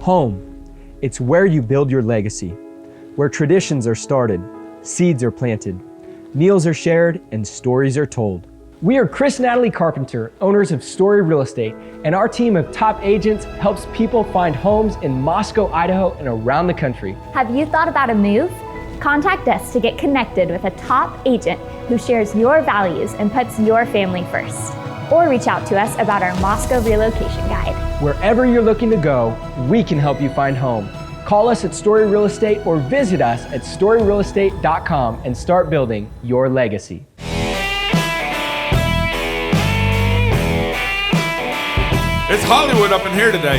Home. It's where you build your legacy, where traditions are started, seeds are planted, meals are shared, and stories are told. We are Chris and Natalie Carpenter, owners of Story Real Estate, and our team of top agents helps people find homes in Moscow, Idaho, and around the country. Have you thought about a move? Contact us to get connected with a top agent who shares your values and puts your family first. Or reach out to us about our Moscow relocation guide. Wherever you're looking to go, we can help you find home. Call us at Story Real Estate or visit us at storyrealestate.com and start building your legacy. It's Hollywood up in here today.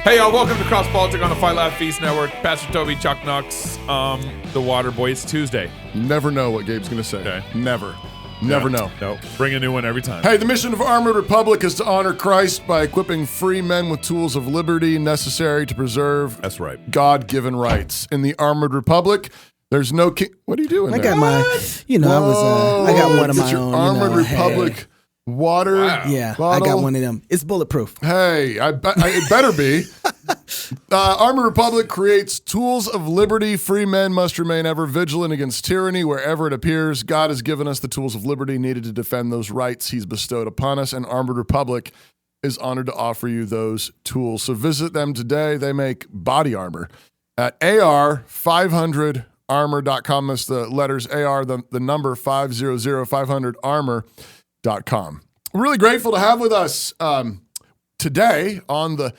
Hey, y'all, welcome to Cross Politic on the Fight Laugh Feast Network. Pastor Toby, Chuck Knox, the Water Boy. It's Tuesday. You never know what Gabe's going to say. Okay. Never know. No, bring a new one every time. Hey, the mission of Armored Republic is to honor Christ by equipping free men with tools of liberty necessary to preserve That's right. God-given rights. In the Armored Republic, there's no king. What are you doing I there? got my, I got one of my own. Armored Republic water. Wow. Yeah, bottle. I got one of them. It's bulletproof. Hey, it better be. Armored Republic creates tools of liberty. Free men must remain ever vigilant against tyranny wherever it appears. God has given us the tools of liberty needed to defend those rights he's bestowed upon us, and Armored Republic is honored to offer you those tools. So visit them today. They make body armor at AR500armor.com. That's the letters AR, the number 500armor.com. We're really grateful to have with us today on the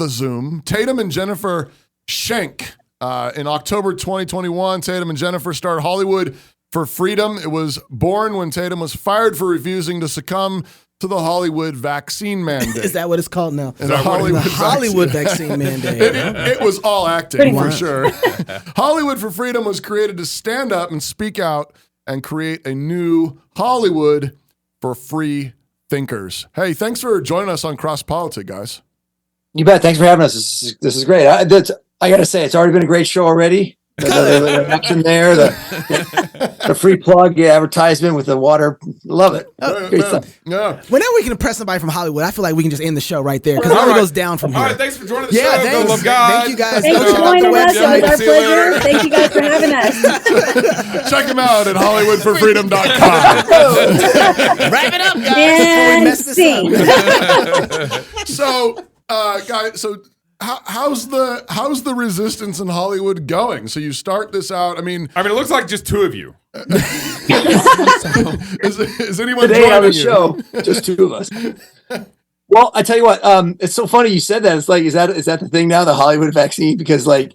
Zoom, Tatum and Jennifer Shank. In October 2021, Tatum and Jennifer started Hollywood4Freedom. It was born when Tatum was fired for refusing to succumb to the Hollywood vaccine mandate. Is that what it's called now? The Hollywood vaccine mandate. It was all acting for sure. Hollywood4Freedom was created to stand up and speak out and create a new Hollywood for free thinkers. Hey, thanks for joining us on Cross Politic, guys. You bet. Thanks for having us. This is great. I got to say, it's already been a great show already. The action there, the free plug advertisement with the water. Love it. Great stuff. Yeah. Whenever we can impress somebody from Hollywood, I feel like we can just end the show right there because it only goes down from here. All right, thanks for joining the Yeah, show. thanks. Go love God. Thank you guys. Thanks for joining us. It was our See you later. pleasure. Thank you guys for having us. Check them out at Hollywood4Freedom.com. Wrap it up, guys. And before we mess this scene. up. So, guys, how's the resistance in Hollywood going? So you start this out. I mean, it looks like just two of you. is anyone Today joining on the you? show, just two of us. Well, I tell you what, it's so funny you said that. It's like, is that the thing now, the Hollywood vaccine? Because I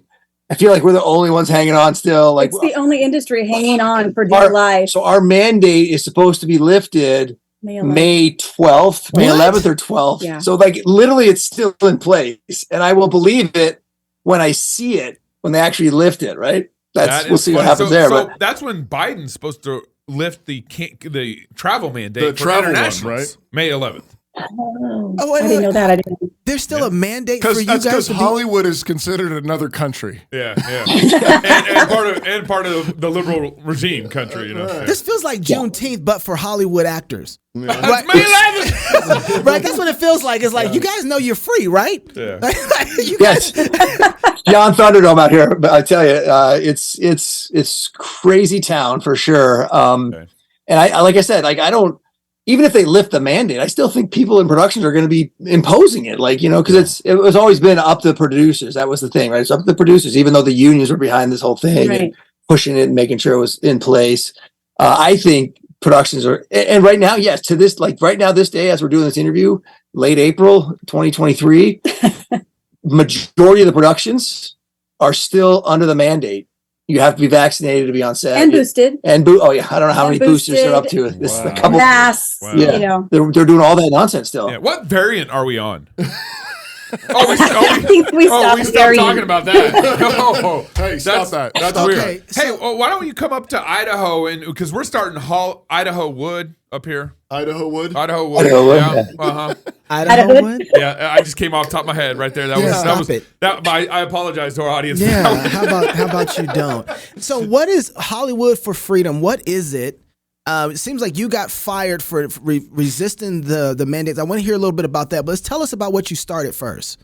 feel like we're the only ones hanging on still. It's the only industry hanging on for dear life. So our mandate is supposed to be lifted May 12th, May 11th or 12th. Yeah. So literally it's still in place. And I will believe it when I see it, when they actually lift it, right? We'll see what happens there. So But that's when Biden's supposed to lift the travel mandate for travel one, internationals, right? May 11th. Oh, I didn't know that. I didn't. There's still a mandate for you guys Because to Hollywood is considered another country. Yeah. and part of the liberal regime country, you know. Right. This feels like Juneteenth, but for Hollywood actors. Yeah. Right? May 11th. Right? That's what it feels like. It's like, you guys know you're free, right? Yeah. You yes, John Thunderdome out here. But I tell you, it's crazy town for sure. Okay. And I like I said, I don't. Even if they lift the mandate, I still think people in productions are going to be imposing it, because it was always been up to the producers. That was the thing, right? It's up to the producers, even though the unions were behind this whole thing and pushing it and making sure it was in place. I think productions are, and right now, yes, to this, right now, this day, as we're doing this interview, late April 2023, majority of the productions are still under the mandate. You have to be vaccinated to be on set. And boosted. I don't know how many boosters they're up to. This is a couple. Masks. Wow. Yeah, they're doing all that nonsense still. Yeah. What variant are we on? I think we stopped talking about that. Hey, stop that. That's Okay. weird. Hey, why don't you come up to Idaho because we're starting Idaho Wood up here. Idaho Wood. Idaho Wood, Yeah. Uh-huh. Idaho Wood? Yeah, I just came off the top of my head right there. I apologize to our audience. Yeah. How about you don't? So what is Hollywood4Freedom? What is it? It seems like you got fired for resisting the mandates. I want to hear a little bit about that, but let's tell us about what you started first.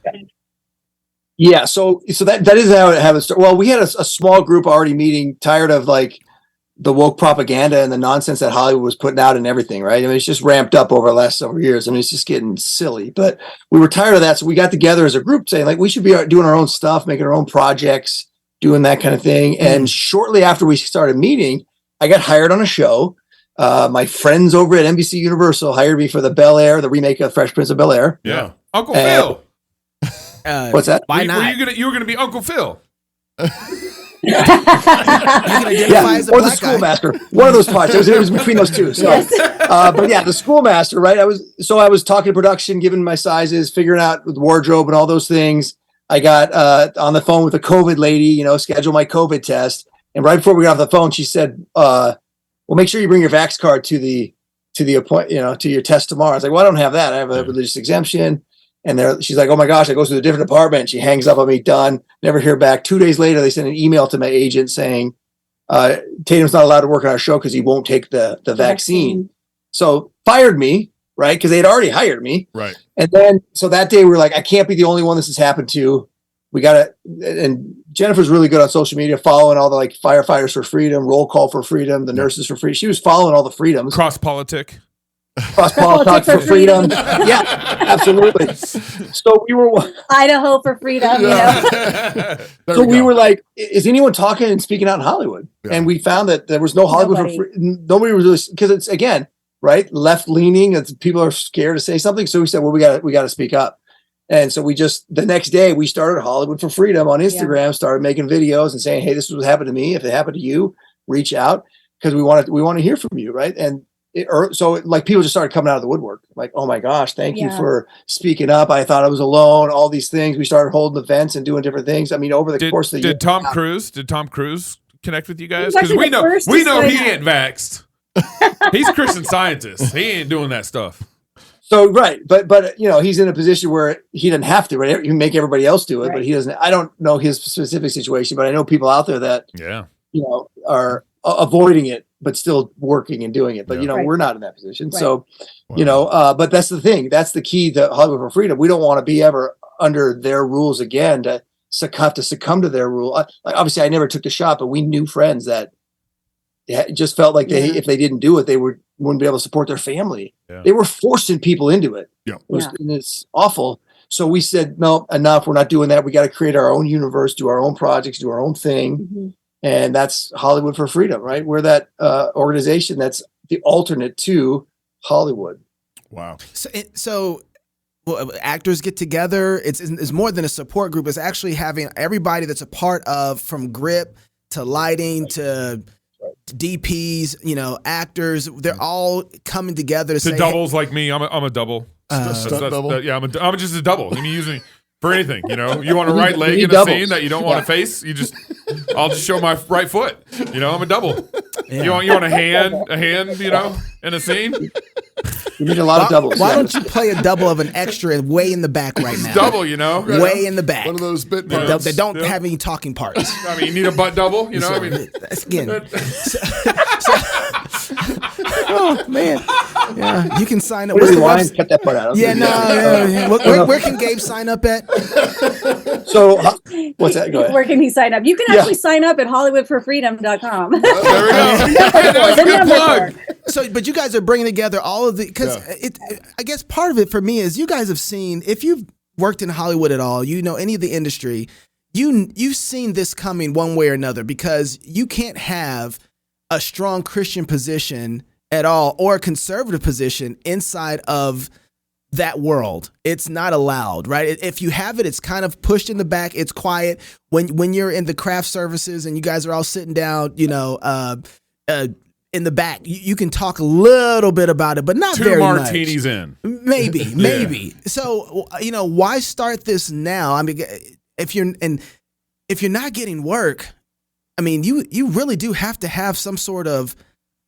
Yeah, so that is how it happens. Well, we had a small group already meeting, tired of like the woke propaganda and the nonsense that Hollywood was putting out and everything, right? I mean, it's just ramped up over the last several years. I mean, it's just getting silly. But we were tired of that, so we got together as a group saying like we should be doing our own stuff, making our own projects, doing that kind of thing. And shortly after we started meeting, I got hired on a show. My friends over at NBC Universal hired me for the the remake of Fresh Prince of Bel-Air. Yeah, Uncle Phil. What's that? Why not? You were gonna be Uncle Phil. You can identify as a or the black guy. schoolmaster. One of those parts. It was between those two. So, but yeah, the schoolmaster, right? I was talking to production, giving my sizes, figuring out with wardrobe and all those things. I got on the phone with a COVID lady, schedule my COVID test. And right before we got off the phone, she said, "Well, make sure you bring your vax card to the appointment, to your test tomorrow." I was like, "Well, I don't have that. I have a religious exemption." And she's like, "Oh my gosh," I go to a different department. She hangs up on me, done. Never hear back. 2 days later, they sent an email to my agent saying, Tatum's not allowed to work on our show because he won't take the vaccine. So fired me, right? Because they had already hired me. Right. And then, so that day we were like, I can't be the only one this has happened to. We got to, and Jennifer's really good on social media, following all the like firefighters for freedom, roll call for freedom, the nurses for freedom. She was following all the freedms. Cross-politic. Cross-politics for freedom. Yeah, absolutely. So we were Idaho for freedom. So we were like, is anyone talking and speaking out in Hollywood? Yeah. And we found that there was no Hollywood for freedom. Nobody was really, because it's, again, right, left-leaning. People are scared to say something. So we said, well, we got to speak up. And so the next day we started Hollywood for Freedom on Instagram, started making videos and saying, hey, this is what happened to me. If it happened to you, reach out, because we want to hear from you, right? And so people just started coming out of the woodwork, like, oh my gosh, thank you for speaking up. I thought I was alone. All these things. We started holding events and doing different things. I mean, over the course of the year. Did Tom Cruise connect with you guys? Because we know he ain't vaxxed. He's a Christian Scientist. He ain't doing that stuff. So right, but he's in a position where he doesn't have to. Right, he can make everybody else do it, but he doesn't. I don't know his specific situation, but I know people out there that are avoiding it, but still working and doing it. But we're not in that position. Right. So, but that's the thing. That's the key to Hollywood for Freedom. We don't want to be ever under their rules again, to succumb to their rule. Obviously, I never took the shot, but we knew friends that just felt like if they didn't do it, they wouldn't be able to support their family. Yeah. They were forcing people into it. Yeah. And it's awful. So we said, no, enough. We're not doing that. We got to create our own universe, do our own projects, do our own thing. Mm-hmm. And that's Hollywood for Freedom, right? We're that organization that's the alternate to Hollywood. Wow. So actors get together. It's more than a support group. It's actually having everybody that's a part of, from grip to lighting to DPs, actors. They're all coming together to say, doubles like me. I'm a double. Double. I'm just a double. I mean, using for anything. You want a right leg in a scene that you don't want to face. I'll just show my right foot. I'm a double. Yeah. You want a hand, in a scene. You need a lot of doubles. Why don't you play a double of an extra way in the back right now? Double, way in the back. One of those bit that don't have any talking parts. I mean, you need a butt double. Again. Oh man, yeah. You can sign up. Cut that part out. Yeah, Where can Gabe sign up at? So, what's that? Go ahead. Where can he sign up? You can actually sign up at Hollywood4Freedom.com. There we go. That's a good plug. So, but you guys are bringing together all of the, because I guess part of it for me is you guys have seen, if you've worked in Hollywood at all, any of the industry, you've seen this coming one way or another, because you can't have a strong Christian position at all or a conservative position inside of that world. It's not allowed, right? If you have it, it's kind of pushed in the back. It's quiet. When you're in the craft services and you guys are all sitting down, in the back, you can talk a little bit about it, but not very much. 2 martinis in. Maybe. So, why start this now? I mean, if you're not getting work, I mean, you really do have to have some sort of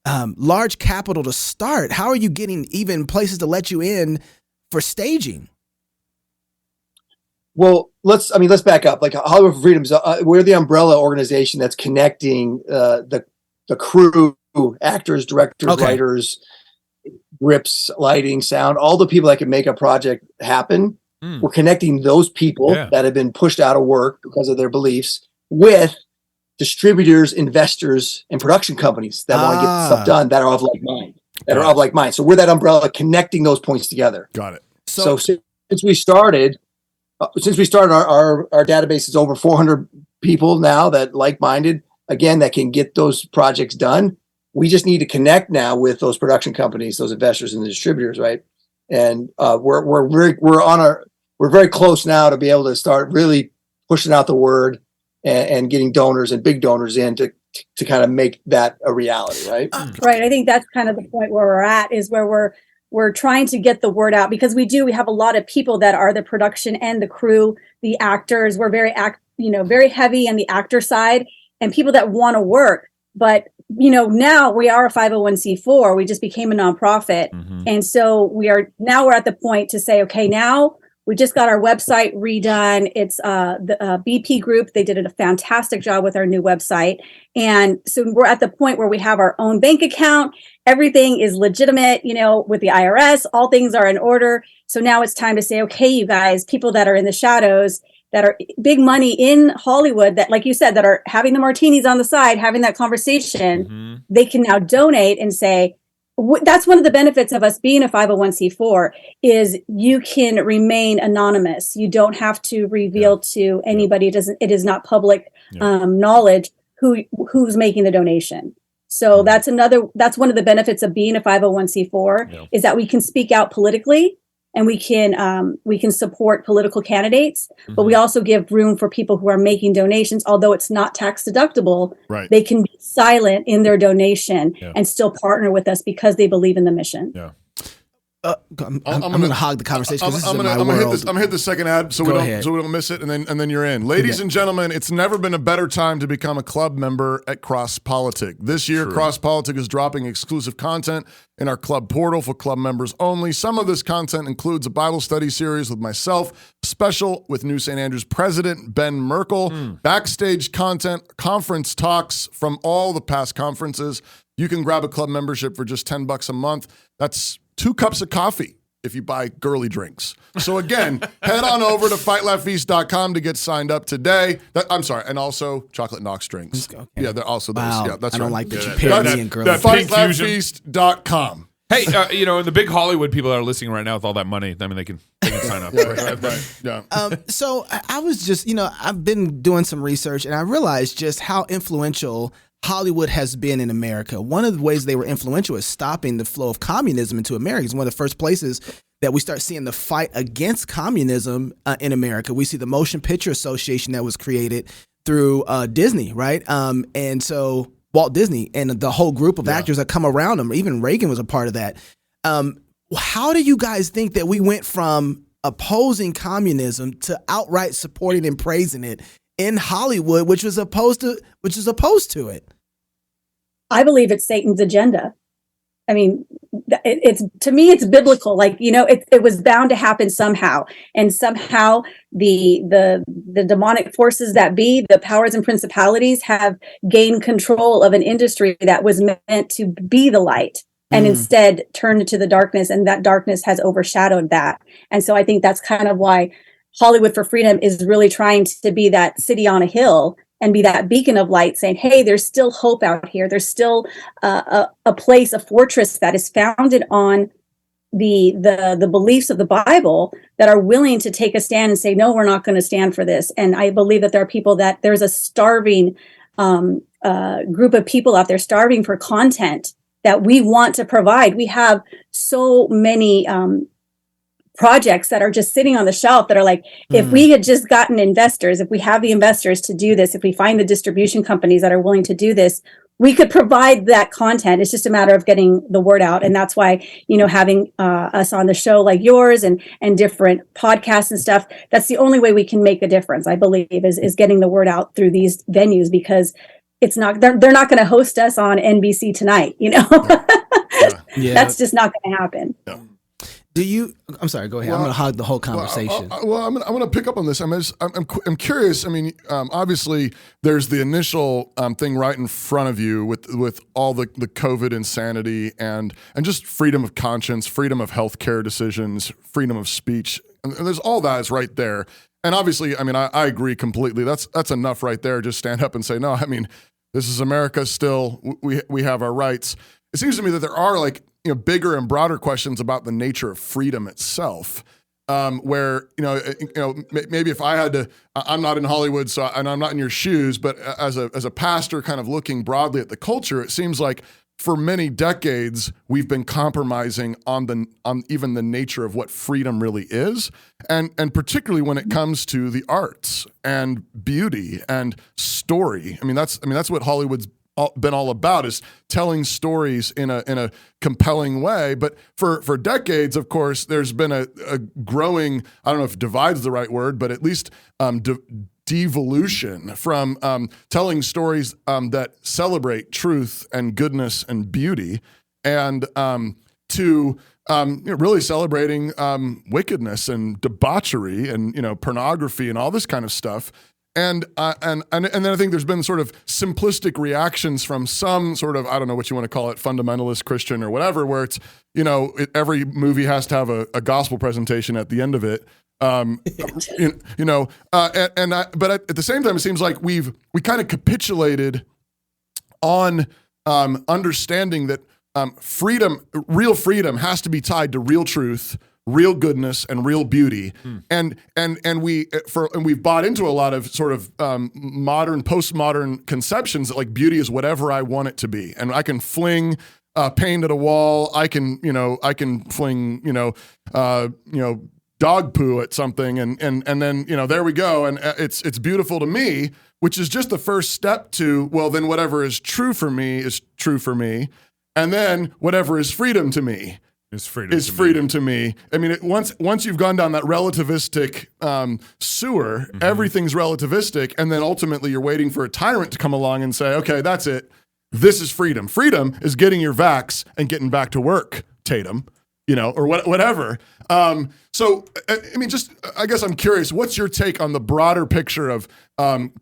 large capital to start. How are you getting even places to let you in for staging? Well, let's back up. Like Hollywood for Freedom, we're the umbrella organization that's connecting the crew, actors, directors, writers, grips, lighting, sound, all the people that can make a project happen. We're connecting those people that have been pushed out of work because of their beliefs with distributors, investors, and production companies that want to get stuff done that are of like mind. So we're that umbrella connecting those points together. Got it. So since we started our database is over 400 people now that like-minded, again, that can get those projects done. We just need to connect now with those production companies, those investors and the distributors, right? And we're very close now to be able to start really pushing out the word and getting donors and big donors in to kind of make that a reality, right? Right. I think that's kind of the point where we're at, is where we're trying to get the word out, because we have a lot of people that are the production and the crew, the actors. We're very heavy on the actor side, and people that want to work. But now we are a 501c4. We just became a nonprofit, and so we're at the point to say, okay, now we just got our website redone. It's the BP Group. They did a fantastic job with our new website. And so we're at the point where we have our own bank account. Everything is legitimate, with the IRS. All things are in order. So now it's time to say, okay, you guys, people that are in the shadows, that are big money in Hollywood, that, like you said, that are having the martinis on the side, having that conversation, they can now donate and say, that's one of the benefits of us being a 501c4 is you can remain anonymous. You don't have to reveal to anybody. It is not public knowledge who's making the donation. So that's one of the benefits of being a 501c4 is that we can speak out politically, and we can support political candidates, but we also give room for people who are making donations. Although it's not tax deductible, they can be silent in their donation and still partner with us because they believe in the mission. Yeah. I'm going to hog the conversation. I'm going to hit the second ad so we don't miss it, and then you're in. Ladies and gentlemen, it's never been a better time to become a club member at Cross Politic. This year, Cross Politic is dropping exclusive content in our club portal for club members only. Some of this content includes a Bible study series with myself, special with New St. Andrews President Ben Merkel, backstage content, conference talks from all the past conferences. You can grab a club membership for just $10 a month. That's 2 cups of coffee if you buy girly drinks. So again, head on over to fightlaughfeast.com to get signed up today. And also chocolate Knox drinks. Okay. Yeah, they're also those. Wow. Yeah, that's I don't right. like that you pair me and girly drinks. Fightlaughfeast.com. Hey, and the big Hollywood people that are listening right now with all that money, I mean, they can sign up. Right. Yeah. So I was just, I've been doing some research, and I realized just how influential Hollywood has been in America. One of the ways they were influential is stopping the flow of communism into America. It's one of the first places that we start seeing the fight against communism in America. We see the Motion Picture Association that was created through Disney, right? And so Walt Disney and the whole group of actors that come around him, even Reagan was a part of that. How do you guys think that we went from opposing communism to outright supporting and praising it in Hollywood, which is opposed to it? I believe it's Satan's agenda. I mean, to me, it's biblical. Like, it was bound to happen somehow, and somehow the demonic forces that be, the powers and principalities, have gained control of an industry that was meant to be the light, and instead turned into the darkness, and that darkness has overshadowed that. And so I think that's kind of why Hollywood for Freedom is really trying to be that city on a hill and be that beacon of light, saying, hey, there's still hope out here. There's still a place, a fortress that is founded on the beliefs of the Bible that are willing to take a stand and say, no, we're not going to stand for this. And I believe that there are people there's a starving group of people out there starving for content that we want to provide. We have so many projects that are just sitting on the shelf that are like, if we had just gotten investors, if we have the investors to do this, if we find the distribution companies that are willing to do this, we could provide that content. It's just a matter of getting the word out. And that's why, having us on the show like yours and different podcasts and stuff, that's the only way we can make a difference, I believe, is getting the word out through these venues, because they're not going to host us on NBC Tonight, That's just not going to happen. Yeah. I'm sorry, go ahead. I'm going to hog the whole conversation. I'm going to pick up on this. I'm curious. I mean, obviously, there's the initial thing right in front of you with all the COVID insanity and just freedom of conscience, freedom of healthcare decisions, freedom of speech And there's all that is right there. And obviously, I mean, I agree completely. That's enough right there. Just stand up and say, no, I mean, this is America still. We have our rights. It seems to me that there are like, bigger and broader questions about the nature of freedom itself. Where, maybe if I had to, I'm not in Hollywood, and I'm not in your shoes, but as a pastor kind of looking broadly at the culture, it seems like for many decades, we've been compromising on even the nature of what freedom really is. And particularly when it comes to the arts and beauty and story. I mean, that's what Hollywood's been all about, is telling stories in a compelling way. But for decades, of course, there's been a growing, I don't know if divide's the right word, but at least devolution from telling stories that celebrate truth and goodness and beauty, and to really celebrating wickedness and debauchery and pornography and all this kind of stuff. And then I think there's been sort of simplistic reactions from some sort of, I don't know what you want to call it, fundamentalist Christian or whatever, where it's, every movie has to have a gospel presentation at the end of it. But at the same time, it seems like we kind of capitulated on understanding that real freedom has to be tied to real truth, real goodness, and real beauty. And we've bought into a lot of sort of postmodern conceptions that like beauty is whatever I want it to be, and I can fling paint at a wall. I can fling dog poo at something, and then there we go, and it's beautiful to me, which is just the first step to, well, then whatever is true for me is true for me, and then whatever is freedom to me is freedom to me. I mean, once you've gone down that relativistic sewer, everything's relativistic, and then ultimately you're waiting for a tyrant to come along and say, okay, that's it. This is freedom. Freedom is getting your vax and getting back to work, Tatum, or whatever. So, I mean, I guess I'm curious, what's your take on the broader picture of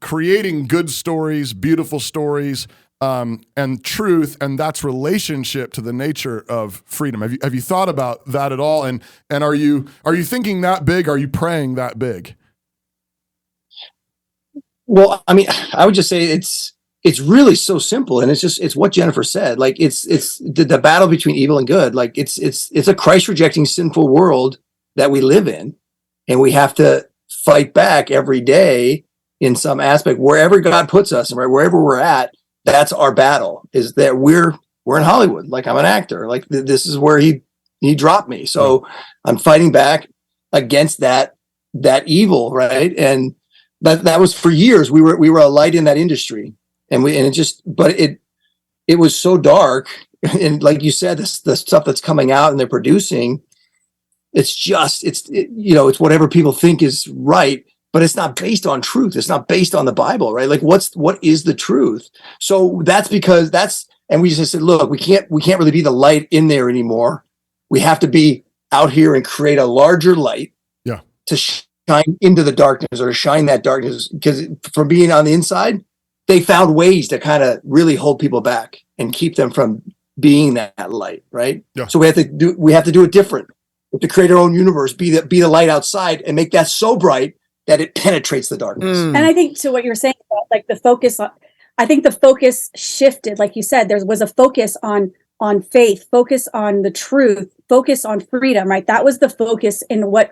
creating good stories, beautiful stories, and truth, and that's relationship to the nature of freedom? Have you thought about that at all? And are you thinking that big? Are you praying that big? Well, I mean, I would just say it's really so simple, and it's what Jennifer said. Like it's the battle between evil and good. Like it's a Christ rejecting sinful world that we live in, and we have to fight back every day in some aspect wherever God puts us, and wherever we're at. That's our battle, is that we're in Hollywood. Like I'm an actor, like this is where he dropped me. So I'm fighting back against that evil. Right. And that was for years. We were a light in that industry, but it was so dark. And like you said, the stuff that's coming out and they're producing, it's whatever people think is right. But it's not based on truth. It's not based on the Bible, right? Like what is the truth? So that's because and we just said, look, we can't really be the light in there anymore. We have to be out here and create a larger light to shine into the darkness, or to shine that darkness. Because from being on the inside, they found ways to kind of really hold people back and keep them from being that light, right? Yeah. So we have to do it different. We have to create our own universe, be the light outside, and make that so bright that it penetrates the darkness. And I think to what you're saying about like the focus, I think the focus shifted. Like you said, there was a focus on faith, focus on the truth, focus on freedom, right? That was the focus in what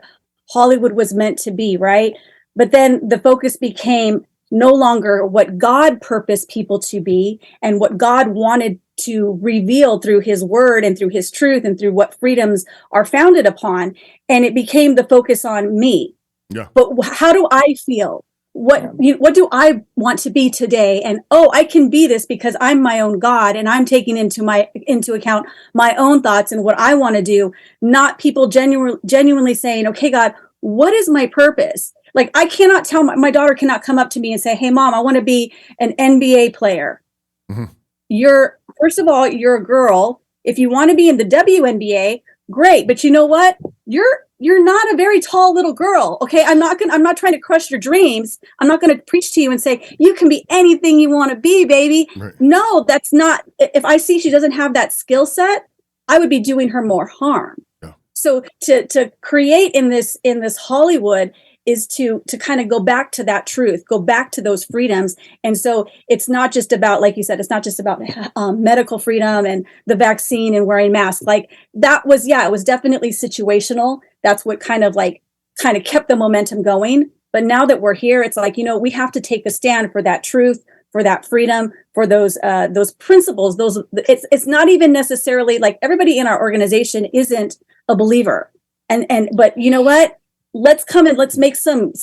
Hollywood was meant to be, right? But then the focus became no longer what God purposed people to be and what God wanted to reveal through his word and through his truth and through what freedoms are founded upon. And it became the focus on me. Yeah. But how do I feel? What do I want to be today? And I can be this because I'm my own God, and I'm taking into account my own thoughts and what I want to do. Not people genuinely saying, "Okay, God, what is my purpose?" Like I cannot tell my daughter cannot come up to me and say, "Hey, Mom, I want to be an NBA player." Mm-hmm. First of all, you're a girl. If you want to be in the WNBA, great. But you know what? You're not a very tall little girl. Okay. I'm not trying to crush your dreams. I'm not going to preach to you and say, you can be anything you want to be, baby. Right. No, that's not. If I see she doesn't have that skill set, I would be doing her more harm. Yeah. So to create in this Hollywood is to kind of go back to that truth, go back to those freedoms. And so it's not just about, like you said, it's not just about medical freedom and the vaccine and wearing masks. Like that was, it was definitely situational. That's what kind of kept the momentum going. But now that we're here, it's like, we have to take a stand for that truth, for that freedom, for those principles. It's not even necessarily like everybody in our organization isn't a believer. But you know what? Let's come and let's make some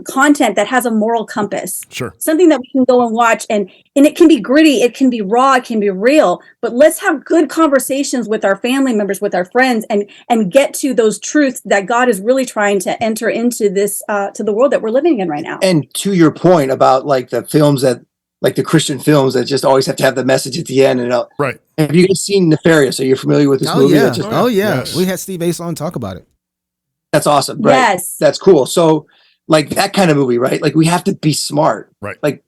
content that has a moral compass. Sure. Something that we can go and watch, and it can be gritty, it can be raw, it can be real, but let's have good conversations with our family members, with our friends, and get to those truths that God is really trying to enter into this to the world that we're living in right now. And to your point about like the films that, like the Christian films that just always have to have the message at the end. And right. Have you guys seen Nefarious? Are you familiar with this movie? Yeah. Oh yeah. Yes. We had Steve Ace on talk about it. That's awesome. Right. Yes. That's cool. So like that kind of movie, right? Like we have to be smart. Right. Like,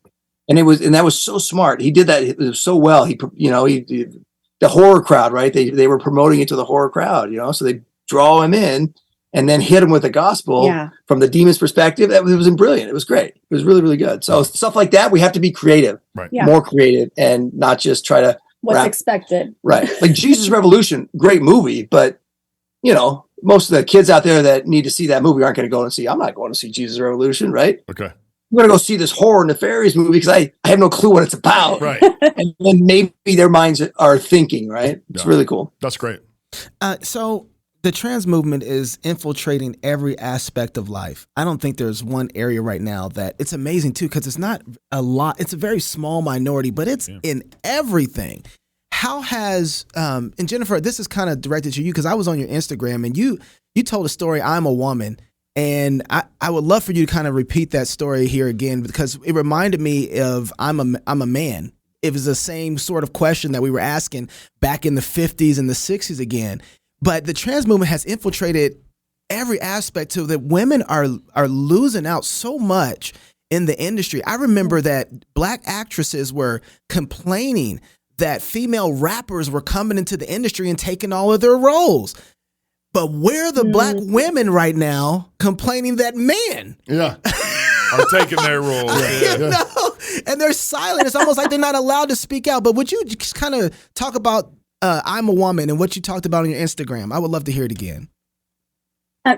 and that was so smart. He did that. It was so well. He the horror crowd, right? They were promoting it to the horror crowd, so they draw him in and then hit him with the gospel from the demon's perspective. It was brilliant. It was great. It was really, really good. So stuff like that, we have to be creative, right? Yeah. More creative, and not just try to what's expected. Right. Like Jesus Revolution, great movie, but most of the kids out there that need to see that movie aren't going to go and see. I'm not going to see Jesus Revolution, right? Okay. I'm going to go see this horror nefarious movie because I have no clue what it's about. Right. And then maybe their minds are thinking, right? It's really cool. That's great. So the trans movement is infiltrating every aspect of life. I don't think there's one area right now that it's amazing too, because it's not a lot. It's a very small minority, but it's in everything. How has and Jennifer, this is kind of directed to you because I was on your Instagram and you told a story, I'm a woman, and I would love for you to kind of repeat that story here again because it reminded me of I'm a man. It was the same sort of question that we were asking back in the 50s and the 60s again. But the trans movement has infiltrated every aspect so that women are losing out so much in the industry. I remember that Black actresses were complaining that female rappers were coming into the industry and taking all of their roles. But where are the Black women right now complaining that men are taking their roles? And they're silent. It's almost like they're not allowed to speak out. But would you just kind of talk about I'm a woman and what you talked about on your Instagram? I would love to hear it again.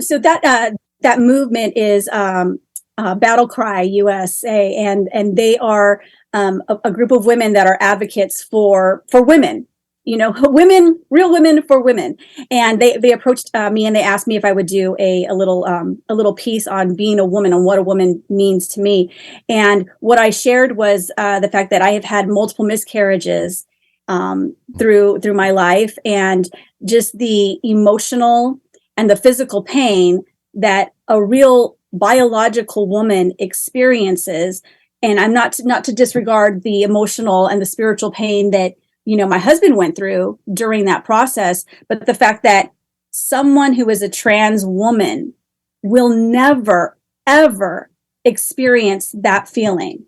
So that movement is Battle Cry USA, and they are a group of women that are advocates for women, women, real women for women. And they approached me and they asked me if I would do a little piece on being a woman, on what a woman means to me. And what I shared was the fact that I have had multiple miscarriages through my life, and just the emotional and the physical pain that a real biological woman experiences. And I'm not to disregard the emotional and the spiritual pain that, my husband went through during that process, but the fact that someone who is a trans woman will never, ever experience that feeling.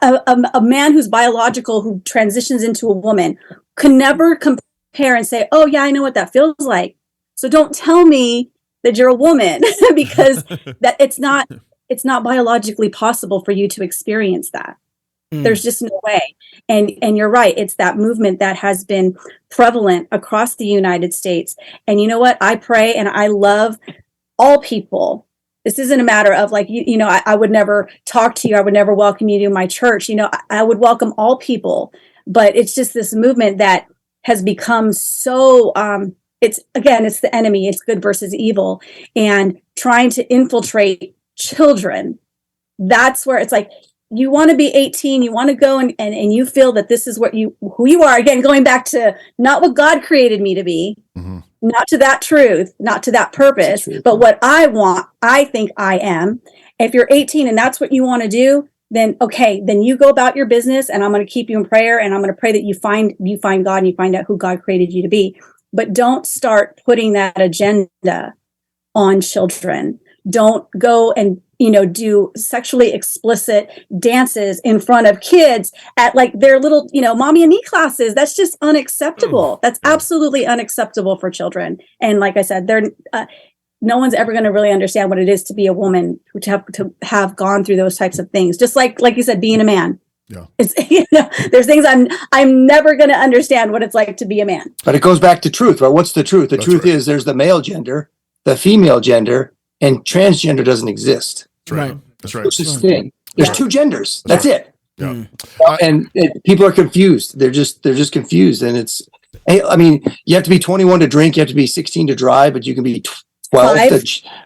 A man who's biological, who transitions into a woman, can never compare and say, oh yeah, I know what that feels like. So don't tell me that you're a woman because that it's not biologically possible for you to experience that. There's just no way. And you're right. It's that movement that has been prevalent across the United States. And you know what? I pray and I love all people. This isn't a matter of like, I would never talk to you. I would never welcome you to my church. I would welcome all people. But it's just this movement that has become so, it's the enemy. It's good versus evil. And trying to infiltrate children. That's where it's like, you want to be 18, you want to go and you feel that this is who you are. Again, going back to not what God created me to be, not to that truth, not to that purpose, but what I think I am. If you're 18 and that's what you want to do, then okay, then you go about your business, and I'm going to keep you in prayer, and I'm going to pray that you find God and you find out who God created you to be. But don't start putting that agenda on children. Don't go and do sexually explicit dances in front of kids at like their little, mommy and me classes. That's just unacceptable. That's absolutely unacceptable for children. And like I said, no one's ever going to really understand what it is to be a woman, to have gone through those types of things. Just like you said, being a man. Yeah. It's, there's things I'm never going to understand what it's like to be a man. But it goes back to truth, right? What's the truth? The truth is there's the male gender, the female gender, and transgender doesn't exist. That's right. That's right. It's this thing. There's two genders. That's it. Yeah. And people are confused. They're just confused. And you have to be 21 to drink. You have to be 16 to drive, but you can be 12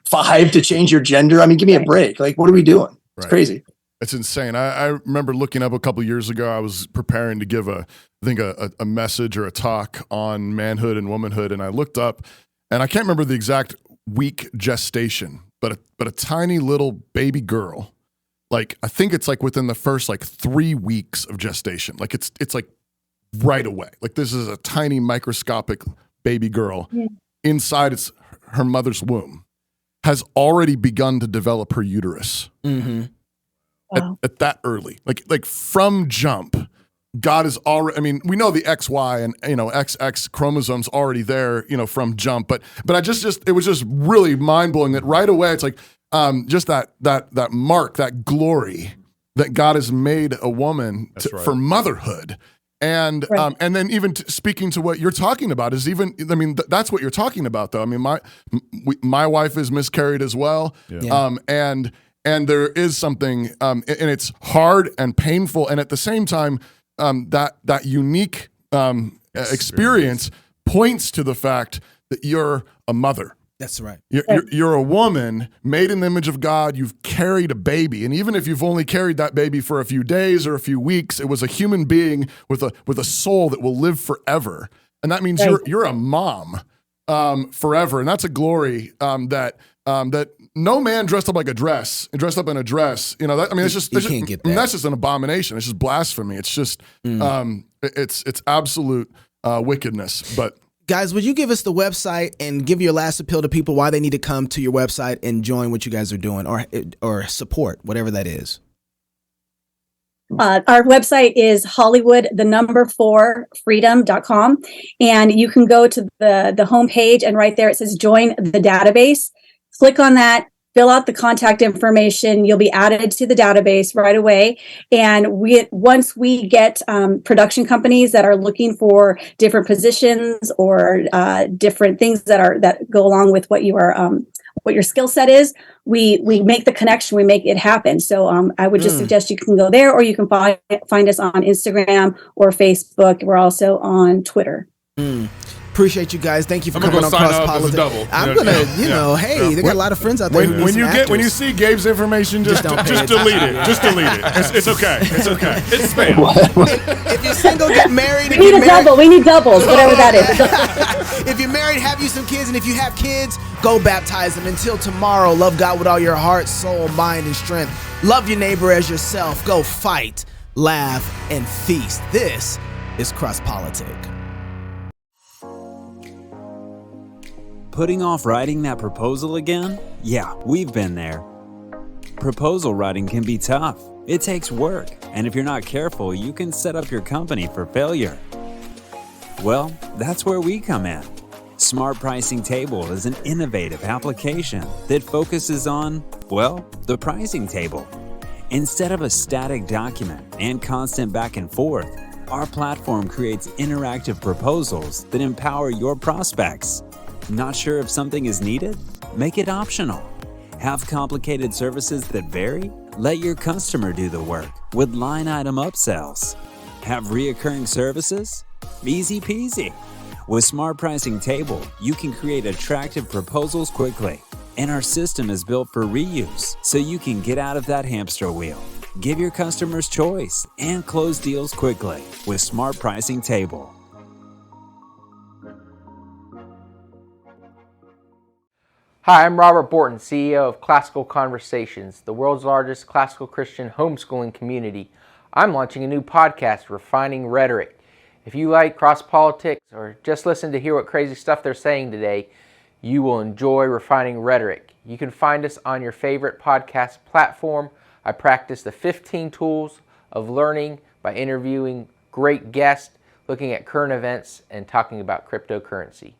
5 to change your gender. I mean, give me a break. Like, what are we doing? It's crazy. It's insane. I remember looking up a couple of years ago, I was preparing to give a message or a talk on manhood and womanhood. And I looked up, and I can't remember the exact week gestation, but a tiny little baby girl, like, I think it's like within the first like 3 weeks of gestation. Like it's like right away. Like, this is a tiny microscopic baby girl inside her mother's womb has already begun to develop her uterus. Mm-hmm. At that early, like from jump, God is already. I mean, we know the XY and XX chromosomes already there, from jump. But it was just really mind blowing that right away it's like just that mark, that glory that God has made a woman for motherhood, and then even speaking to what you're talking about is that's what you're talking about though. I mean, my wife is miscarried as well, and there is something, and it's hard and painful, and at the same time, that unique experience points to the fact that you're a mother. That's right. You're a woman made in the image of God. You've carried a baby, and even if you've only carried that baby for a few days or a few weeks, it was a human being with a soul that will live forever, and that means you're a mom forever, and that's a glory that no man dressed up in a dress, it's just, you can't get that. That's just an abomination. It's just blasphemy. It's just, it's absolute wickedness. But guys, would you give us the website and give your last appeal to people why they need to come to your website and join what you guys are doing or support, whatever that is? Our website is Hollywood4Freedom.com, and you can go to the homepage, and right there it says join the database. Click on that, fill out the contact information. You'll be added to the database right away. And once we get production companies that are looking for different positions or different things that go along with what your skill set is, we make the connection, we make it happen. So I would just suggest you can go there, or you can find us on Instagram or Facebook. We're also on Twitter. Appreciate you guys. Thank you for coming on Cross Politics. I'm gonna, hey, they got a lot of friends out there. When you see Gabe's information, just delete it. Just delete it. It's okay. It's okay. It's spam. If you're single, get married. We need doubles, whatever that is. If you're married, have you some kids, and if you have kids, go baptize them. Until tomorrow, love God with all your heart, soul, mind, and strength. Love your neighbor as yourself. Go fight, laugh, and feast. This is Cross Politics. Putting off writing that proposal again? Yeah, we've been there. Proposal writing can be tough. It takes work, and if you're not careful, you can set up your company for failure. Well, that's where we come in. Smart Pricing Table is an innovative application that focuses on, the pricing table. Instead of a static document and constant back and forth, our platform creates interactive proposals that empower your prospects. Not sure if something is needed? Make it optional. Have complicated services that vary? Let your customer do the work with line item upsells. Have reoccurring services? Easy peasy. With Smart Pricing Table, you can create attractive proposals quickly. And our system is built for reuse, so you can get out of that hamster wheel. Give your customers choice and close deals quickly with Smart Pricing Table. Hi, I'm Robert Borton, CEO of Classical Conversations, the world's largest classical Christian homeschooling community. I'm launching a new podcast, Refining Rhetoric. If you like cross politics or just listen to hear what crazy stuff they're saying today, you will enjoy Refining Rhetoric. You can find us on your favorite podcast platform. I practice the 15 tools of learning by interviewing great guests, looking at current events, and talking about cryptocurrency.